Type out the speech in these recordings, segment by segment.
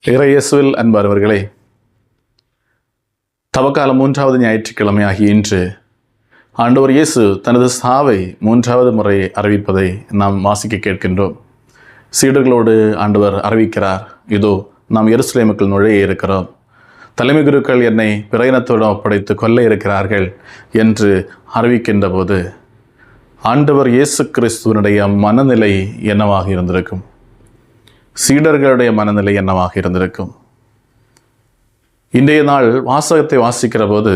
இறையேசுவில் அன்பானவர்களே, தவக்காலம் 3வது ஞாயிற்றுக்கிழமை ஆகிய இன்று ஆண்டவர் இயேசு தனது சாவை 3வது முறை அறிவிப்பதை நாம் வாசிக்க கேட்கின்றோம். சீடர்களோடு ஆண்டவர் அறிவிக்கிறார், இதோ நாம் எருசலேமுக்குள் நுழைய இருக்கிறோம், தலைமை குருக்கள் என்னை பிரயணத்தோடு ஒப்படைத்து கொல்ல இருக்கிறார்கள் என்று அறிவிக்கின்ற போது ஆண்டவர் இயேசு கிறிஸ்துவனுடைய மனநிலை என்னவாக இருந்திருக்கும்? சீடர்களுடைய மனநிலை என்னவாக இருந்திருக்கும்? இன்றைய நாள் வாசகத்தை வாசிக்கிற போது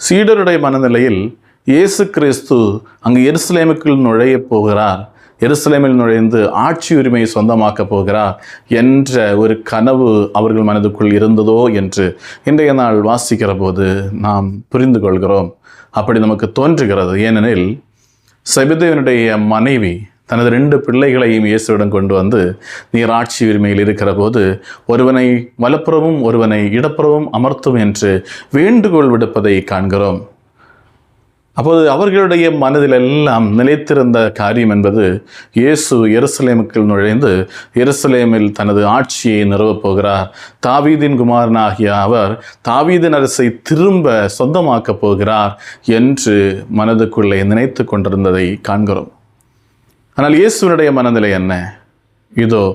சீடருடைய மனநிலையில் இயேசு கிறிஸ்து அங்கு எருசலேமுக்குள் நுழைய போகிறார், எருசலேமில் நுழைந்து ஆட்சி உரிமையை சொந்தமாக்கப் போகிறார் என்ற ஒரு கனவு அவர்கள் மனதுக்குள் இருந்ததோ என்று இன்றைய நாள் வாசிக்கிற போது நாம் புரிந்து கொள்கிறோம். அப்படி நமக்கு தோன்றுகிறது. ஏனெனில் செபதேயுனுடைய மனைவி தனது 2 பிள்ளைகளையும் இயேசுவிடம் கொண்டு வந்து, நீர் ஆட்சி உரிமையில் இருக்கிற போது ஒருவனை வலப்புறமும் ஒருவனை இடப்புறமும் அமர்த்தும் என்று வேண்டுகோள் விடுப்பதை காண்கிறோம். அப்போது அவர்களுடைய மனதில் எல்லாம் நிலைத்திருந்த காரியம் என்பது, இயேசு எருசலேமுக்குள் நுழைந்து எருசலேமில் தனது ஆட்சியை நிறுவப் போகிறார், தாவீதின் குமாரனாகிய அவர் தாவீதின் அரசை திரும்ப சொந்தமாக்கப் போகிறார் என்று மனதுக்குள்ளே நினைத்து கொண்டிருந்ததை காண்கிறோம். ஆனால் இயேசுவினுடைய மனநிலை என்ன? இதோ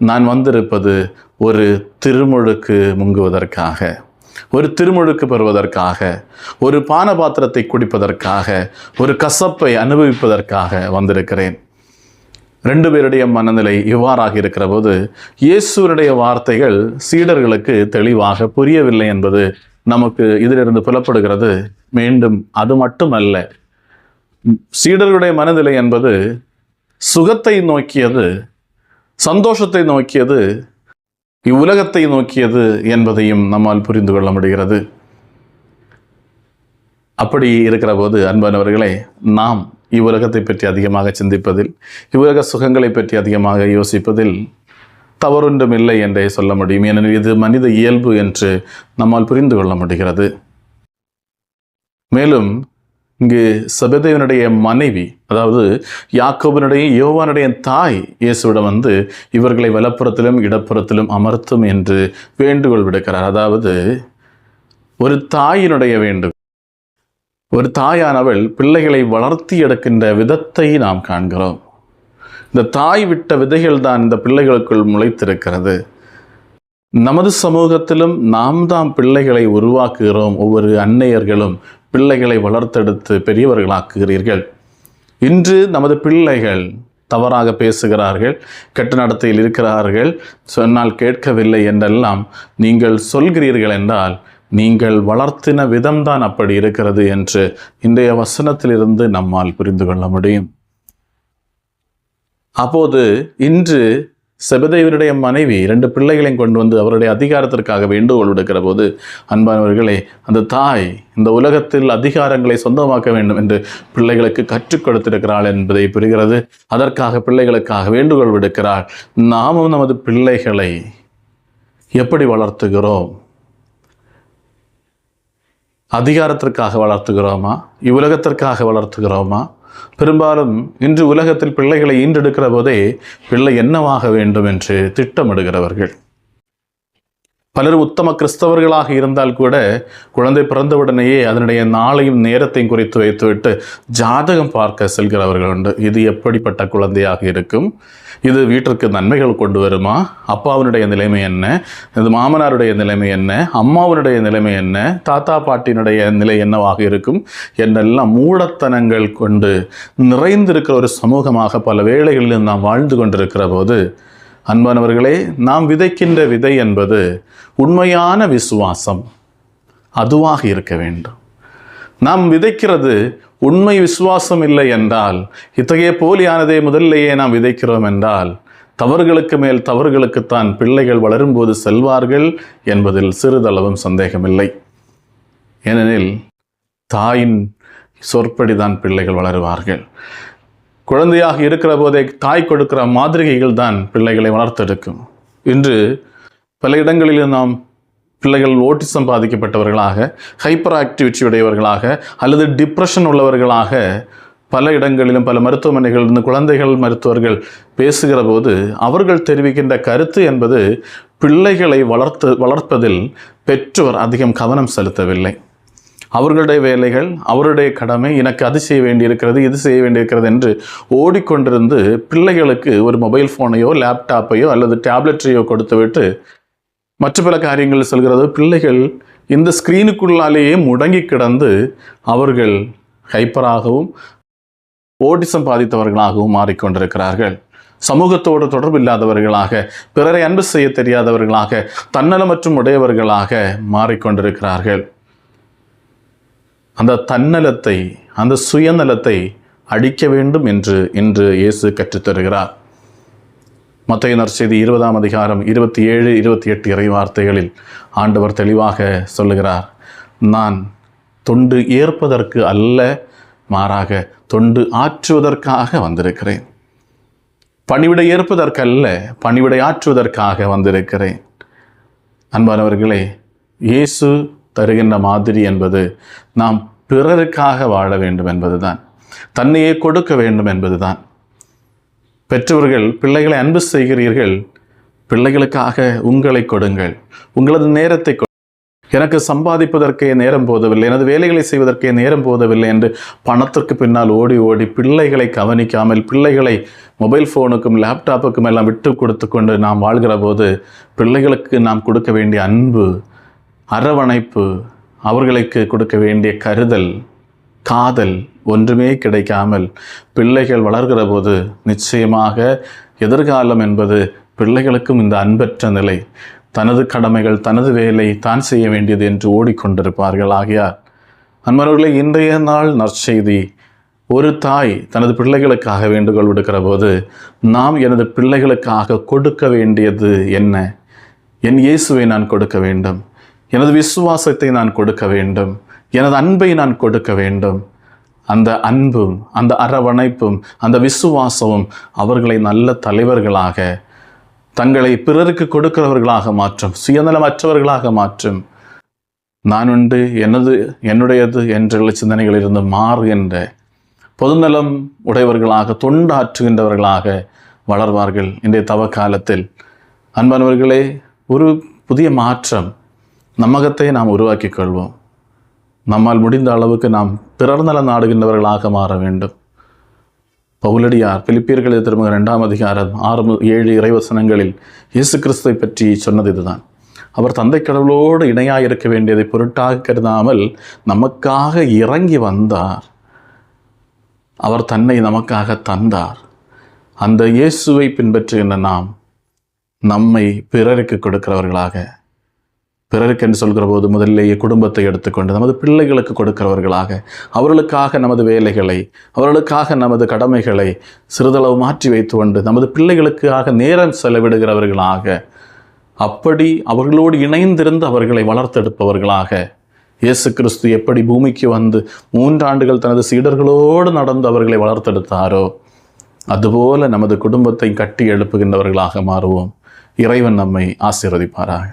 நான் வந்திருப்பது ஒரு திருமுழுக்கு முங்குவதற்காக, ஒரு திருமுழுக்கு பெறுவதற்காக, ஒரு பானபாத்திரத்தை குடிப்பதற்காக, ஒரு கசப்பை அனுபவிப்பதற்காக வந்திருக்கிறேன். 2 பேருடைய மனநிலை இவ்வாறாக இருக்கிற போது இயேசுவினுடைய வார்த்தைகள் சீடர்களுக்கு தெளிவாக புரியவில்லை என்பது நமக்கு இதிலிருந்து புலப்படுகிறது. மீண்டும் அது மட்டுமல்ல, சீடர்களுடைய மனநிலை என்பது சுகத்தை நோக்கியது, சந்தோஷத்தை நோக்கியது, இவ்வுலகத்தை நோக்கியது என்பதையும் நம்மால் புரிந்து கொள்ள முடிகிறது. அப்படி இருக்கிற போது அன்பானவர்களே, நாம் இவ்வுலகத்தை பற்றி அதிகமாக சிந்திப்பதில், இவ்வுலக சுகங்களை பற்றி அதிகமாக யோசிப்பதில் தவறொன்றும் இல்லை என்றே சொல்ல முடியும். ஏனெனில் இது மனித இயல்பு என்று நம்மால் புரிந்து கொள்ள முடிகிறது. மேலும் இங்கு செபதேயுனுடைய மனைவி, அதாவது யாக்கோபினுடைய யோவானுடைய தாய் இயேசுவிடம் வந்து இவர்களை வலப்புறத்திலும் இடப்புறத்திலும் அமர்த்தும் என்று வேண்டுகோள் விடுக்கிறார். அதாவது ஒரு தாயினுடைய வேண்டுகோள். ஒரு தாயானவள் பிள்ளைகளை வளர்த்தி எடுக்கின்ற விதத்தை நாம் காண்கிறோம். இந்த தாய் விட்ட விதைகள் தான் இந்த பிள்ளைகளுக்குள் முளைத்திருக்கிறது. நமது சமூகத்திலும் நாம் தான் பிள்ளைகளை உருவாக்குகிறோம். ஒவ்வொரு அன்னையர்களும் பிள்ளைகளை வளர்த்தெடுத்து பெரியவர்களாக்குகிறீர்கள். இன்று நமது பிள்ளைகள் தவறாக பேசுகிறார்கள், கெட்ட நடத்தையில் இருக்கிறார்கள், சொன்னால் கேட்கவில்லை என்றெல்லாம் நீங்கள் சொல்கிறீர்கள் என்றால் நீங்கள் வளர்த்தின விதம்தான் அப்படி இருக்கிறது என்று இன்றைய வசனத்திலிருந்து நம்மால் புரிந்து கொள்ள முடியும். அப்போது இன்று செபதேயுனுடைய மனைவி 2 பிள்ளைகளையும் கொண்டு வந்து அவருடைய அதிகாரத்திற்காக வேண்டுகோள் விடுக்கிற போது அன்பானவர்களே, அந்த தாய் இந்த உலகத்தில் அதிகாரங்களை சொந்தமாக்க வேண்டும் என்று பிள்ளைகளுக்கு கற்றுக் கொடுத்திருக்கிறாள் என்பதை புரிகிறது. அதற்காக பிள்ளைகளுக்காக வேண்டுகோள் விடுக்கிறாள். நாமும் நமது பிள்ளைகளை எப்படி வளர்த்துகிறோம்? அதிகாரத்திற்காக வளர்த்துகிறோமா? இவ்வுலகத்திற்காக வளர்த்துகிறோமா? பெரும்பாலும் இன்று உலகத்தில் பிள்ளைகளை ஈன்றெடுக்கிற போதே பிள்ளை என்னவாக வேண்டும் என்று திட்டமிடுகிறவர்கள். பலர் உத்தம கிறிஸ்தவர்களாக இருந்தால் கூட குழந்தை பிறந்தவுடனேயே அதனுடைய நாளையும் நேரத்தையும் குறித்து வைத்துவிட்டு ஜாதகம் பார்க்க செல்கிறவர்கள் உண்டு. இது எப்படிப்பட்ட குழந்தையாக இருக்கும்? இது வீட்டிற்கு நன்மைகள் கொண்டு வருமா? அப்பாவினுடைய நிலைமை என்ன? இது மாமனாருடைய நிலைமை என்ன? அம்மாவினுடைய நிலைமை என்ன? தாத்தா பாட்டியினுடைய நிலை என்னவாக இருக்கும் என்றெல்லாம் மூடத்தனங்கள் கொண்டு நிறைந்திருக்கிற ஒரு சமூகமாக பல வேளைகளில் நாம் வாழ்ந்து கொண்டிருக்கிற போது அன்பானவர்களே, நாம் விதைக்கின்ற விதை என்பது உண்மையான விசுவாசம் அதுவாக இருக்க வேண்டும். நாம் விதைக்கிறது உண்மை விசுவாசம் இல்லை என்றால், இத்தகைய போலியானதை முதல்லையே நாம் விதைக்கிறோம் என்றால், தவறுகளுக்கு மேல் தவறுகளுக்குத்தான் பிள்ளைகள் வளரும்போது செல்வார்கள் என்பதில் சிறிதளவும் சந்தேகமில்லை. ஏனெனில் தாயின் சொற்படிதான் பிள்ளைகள் வளருவார்கள். குழந்தையாக இருக்கிற போதே தாய் கொடுக்கிற மாதிரிகைகள் தான் பிள்ளைகளை வளர்த்தெடுக்கும். இன்று பல இடங்களில் நாம் பிள்ளைகள் ஓட்டிசம் பாதிக்கப்பட்டவர்களாக, ஹைப்பர் ஆக்டிவிட்டி உடையவர்களாக அல்லது டிப்ரெஷன் உள்ளவர்களாக பல இடங்களிலும் பல மருத்துவமனைகளிலிருந்து குழந்தைகள் மருத்துவர்கள் பேசுகிற போது அவர்கள் தெரிவிக்கின்ற கருத்து என்பது பிள்ளைகளை வளர்ப்பதில் பெற்றோர் அதிகம் கவனம் செலுத்தவில்லை. அவர்களுடைய வேலைகள், அவருடைய கடமை, எனக்கு அது செய்ய வேண்டியிருக்கிறது, இது செய்ய வேண்டியிருக்கிறது என்று ஓடிக்கொண்டிருந்து பிள்ளைகளுக்கு ஒரு மொபைல் ஃபோனையோ லேப்டாப்பையோ அல்லது டேப்லெட்டையோ கொடுத்துவிட்டு மற்ற பல காரியங்கள் சொல்கிறது. பிள்ளைகள் இந்த ஸ்க்ரீனுக்குள்ளாலேயே முடங்கி கிடந்து அவர்கள் ஹைப்பராகவும் ஓட்டிசம் பாதித்தவர்களாகவும் மாறிக்கொண்டிருக்கிறார்கள். சமூகத்தோடு தொடர்பு இல்லாதவர்களாக, பிறரை அன்பு செய்ய தெரியாதவர்களாக, தன்னலமற்றும் உடையவர்களாக மாறிக்கொண்டிருக்கிறார்கள். அந்த தன்னலத்தை, அந்த சுயநலத்தை அழிக்க வேண்டும் என்று இன்று இயேசு கற்றுத்தருகிறார். மத்தேயு நற்செய்தி 20ஆம் அதிகாரம் 27, 28 இறைவார்த்தைகளில் ஆண்டவர் தெளிவாக சொல்லுகிறார், நான் தொண்டு ஏற்பதற்கு அல்ல, மாறாக தொண்டு ஆற்றுவதற்காக வந்திருக்கிறேன். பணிவிடை ஏற்பதற்கல்ல, பணிவிடை ஆற்றுவதற்காக வந்திருக்கிறேன். அன்பானவர்களே, இயேசு தருகின்ற மாதிரி என்பது நாம் பிறருக்காக வாழ வேண்டும் என்பதுதான், தன்னையே கொடுக்க வேண்டும் என்பதுதான். பெற்றோர்கள் பிள்ளைகளை அன்பு செய்கிறீர்கள், பிள்ளைகளுக்காக உங்களை கொடுங்கள், உங்களது நேரத்தை. எனக்கு சம்பாதிப்பதற்கே நேரம் போதவில்லை, எனது வேலைகளை செய்வதற்கே நேரம் போதவில்லை என்று பணத்திற்கு பின்னால் ஓடி ஓடி பிள்ளைகளை கவனிக்காமல், பிள்ளைகளை மொபைல் ஃபோனுக்கும் லேப்டாப்புக்கும் எல்லாம் விட்டு கொடுத்து கொண்டு நாம் வாழ்கிற போது பிள்ளைகளுக்கு நாம் கொடுக்க வேண்டிய அன்பு, அரவணைப்பு, அவர்களுக்கு கொடுக்க வேண்டிய கருதல், காதல் ஒன்றுமே கிடைக்காமல் பிள்ளைகள் வளர்கிற போது நிச்சயமாக எதிர்காலம் என்பது பிள்ளைகளுக்கும் இந்த அன்பற்ற நிலை, தனது கடமைகள், தனது வேலை தான் செய்ய வேண்டியது என்று ஓடிக்கொண்டிருப்பார்கள். ஆகையால் அன்பர்களே, இன்றைய நாள் நற்செய்தி, ஒரு தாய் தனது பிள்ளைகளுக்காக வேண்டுகோள் விடுக்கிற போது நாம் எனது பிள்ளைகளுக்காக கொடுக்க வேண்டியது என்ன? என் இயேசுவை நான் கொடுக்க வேண்டும், எனது விசுவாசத்தை நான் கொடுக்க வேண்டும், எனது அன்பை நான் கொடுக்க வேண்டும். அந்த அன்பும், அந்த அரவணைப்பும், அந்த விசுவாசமும் அவர்களை நல்ல தலைவர்களாக, தங்களை பிறருக்கு கொடுக்கிறவர்களாக மாற்றும், சுயநலமற்றவர்களாக மாற்றும். நான் உண்டு, என்னுடையது என்ற சிந்தனைகளிலிருந்து மாறுகின்ற பொதுநலம் உடையவர்களாக, தொண்டாற்றுகின்றவர்களாக வளர்வார்கள். இன்றைய தவ காலத்தில் அன்பானவர்களே, ஒரு புதிய மாற்றம் நம்மகத்தை நாம் உருவாக்கிக் கொள்வோம். நம்மால் முடிந்த அளவுக்கு நாம் பிறர் நலம் நாடுகின்றவர்களாக மாற வேண்டும். பவுலடியார் பிலிப்பியர்கள் திரும்ப 2ஆம் அதிகாரம் 6-7 இறைவசனங்களில் இயேசு கிறிஸ்துவை பற்றி சொன்னது இதுதான். அவர் தந்தை கடவுளோடு இணையாக இருக்க வேண்டியதை பொருட்டாக கருதாமல் நமக்காக இறங்கி வந்தார். அவர் தன்னை நமக்காக தந்தார். அந்த இயேசுவை பின்பற்றுகின்ற நாம் நம்மை பிறருக்கு கொடுக்கிறவர்களாக, பிறருக்கு என்று சொல்கிற போது முதலிலேயே குடும்பத்தை எடுத்துக்கொண்டு நமது பிள்ளைகளுக்கு கொடுக்கிறவர்களாக, அவர்களுக்காக நமது வேலைகளை, அவர்களுக்காக நமது கடமைகளை சிறிதளவு மாற்றி வைத்து கொண்டு நமது பிள்ளைகளுக்காக நேரம் செலவிடுகிறவர்களாக, அப்படி அவர்களோடு இணைந்திருந்து அவர்களை வளர்த்தெடுப்பவர்களாக, இயேசு கிறிஸ்து எப்படி பூமிக்கு வந்து 3 ஆண்டுகள் தனது சீடர்களோடு நடந்து அவர்களை வளர்த்தெடுத்தாரோ அதுபோல நமது குடும்பத்தை கட்டி எழுப்புகின்றவர்களாக மாறுவோம். இறைவன் நம்மை ஆசீர்வதிப்பாராக.